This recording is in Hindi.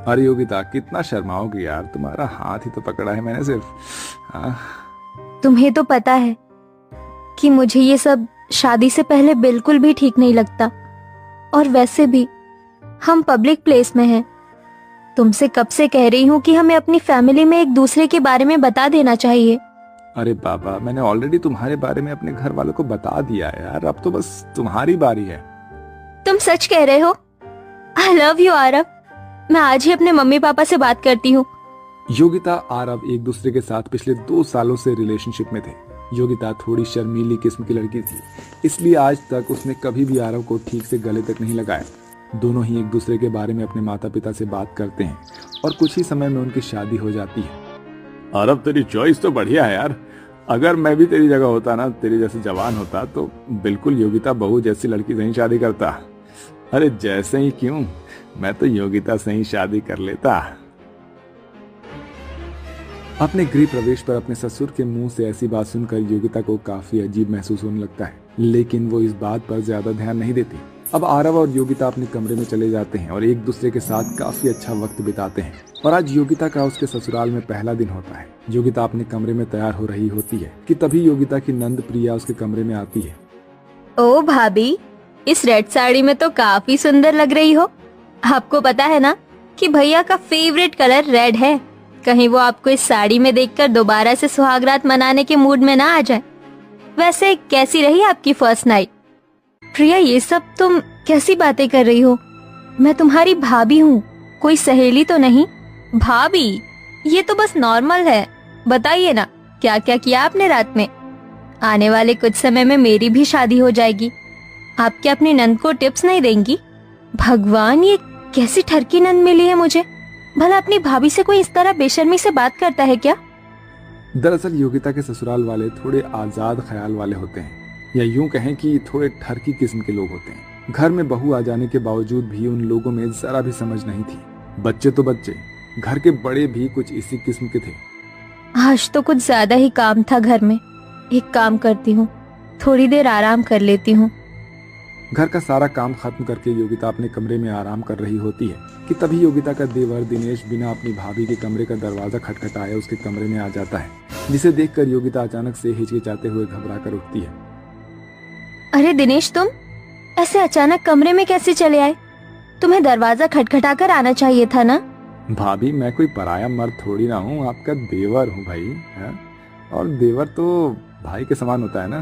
अरे योगिता, कितना शर्माओगी यार, तुम्हारा हाथ ही तो पकड़ा है मैंने सिर्फ। तुम्हें तो पता है कि मुझे ये सब शादी से पहले बिल्कुल भी ठीक नहीं लगता। और वैसे भी हम पब्लिक प्लेस में हैं। तुमसे कब से कह रही हूँ कि हमें अपनी फैमिली में एक दूसरे के बारे में बता देना चाहिए। अरे बाबा, मैंने ऑलरेडी तुम्हारे बारे में अपने घर वालों को बता दिया है यार, अब तो बस तुम्हारी बारी है। तुम सच कह रहे हो? I love you Aarav. मैं आज ही अपने मम्मी पापा से बात करती हूँ। योगिता आरव एक दूसरे के साथ पिछले 2 सालों से रिलेशनशिप में थे। योगिता थोड़ी शर्मीली किस्म की लड़की थी, इसलिए आज तक उसने कभी भी आरव को ठीक से गले तक नहीं लगाया। दोनों ही एक दूसरे के बारे में अपने माता पिता से बात करते हैं और कुछ ही समय में उनकी शादी हो जाती है। आरव, तेरी चॉइस तो बढ़िया है यार। अगर मैं भी तेरी जगह होता ना, तेरी जैसे जवान होता, तो बिल्कुल योगिता बहू जैसी लड़की से ही शादी करता। अरे जैसे ही क्यों, मैं तो योगिता से ही शादी कर लेता। अपने गृह प्रवेश पर अपने ससुर के मुंह से ऐसी बात सुनकर योगिता को काफी अजीब महसूस होने लगता है, लेकिन वो इस बात पर ज्यादा ध्यान नहीं देती। अब आरव और योगिता अपने कमरे में चले जाते हैं और एक दूसरे के साथ काफी अच्छा वक्त बिताते हैं। और आज योगिता का उसके ससुराल में पहला दिन होता है। योगिता अपने कमरे में तैयार हो रही होती है कि तभी योगिता की नंद प्रिया उसके कमरे में आती है। ओ भाभी, इस रेड साड़ी में तो काफी सुंदर लग रही हो। आपको पता है ना कि भैया का फेवरेट कलर रेड है। कहीं वो आपको इस साड़ी में देखकर दोबारा से सुहागरात मनाने के मूड में ना आ जाए। वैसे कैसी रही आपकी फर्स्ट नाइट? प्रिया, ये सब तुम कैसी बातें कर रही हो? मैं तुम्हारी भाभी हूँ, कोई सहेली तो नहीं। भाभी, ये तो बस नॉर्मल है। बताइए ना, क्या क्या किया आपने रात में? आने वाले कुछ समय में मेरी भी शादी हो जाएगी। आप क्या अपनी नंद को टिप्स नहीं देंगी? भगवान, ये कैसी ठरकी नंद मिली है मुझे। भला अपनी भाभी से कोई इस तरह बेशर्मी से बात करता है क्या? दरअसल योगिता के ससुराल वाले थोड़े आजाद ख्याल वाले होते हैं, या यूं कहें कि थोड़े ठरकी किस्म के लोग होते हैं। घर में बहू आ जाने के बावजूद भी उन लोगों में जरा भी समझ नहीं थी। बच्चे तो बच्चे, घर के बड़े भी कुछ इसी किस्म के थे। आज तो कुछ ज्यादा ही काम था घर में। एक काम करती हूँ, थोड़ी देर आराम कर लेती हूँ। घर का सारा काम खत्म करके योगिता अपने कमरे में आराम कर रही होती है कि तभी योगिता का देवर दिनेश बिना अपनी भाभी के कमरे का दरवाजा खटखटाए उसके कमरे में आ जाता है, जिसे देखकर योगिता अचानक से हिचकिचाते हुए घबरा कर उठती है। अरे दिनेश, तुम ऐसे अचानक कमरे में कैसे चले आए? तुम्हें दरवाजा खटखटा कर आना चाहिए था ना। भाभी, मैं कोई पराया मर्द थोड़ी ना हूँ, आपका देवर हूँ भाई। और देवर तो भाई के समान होता है ना।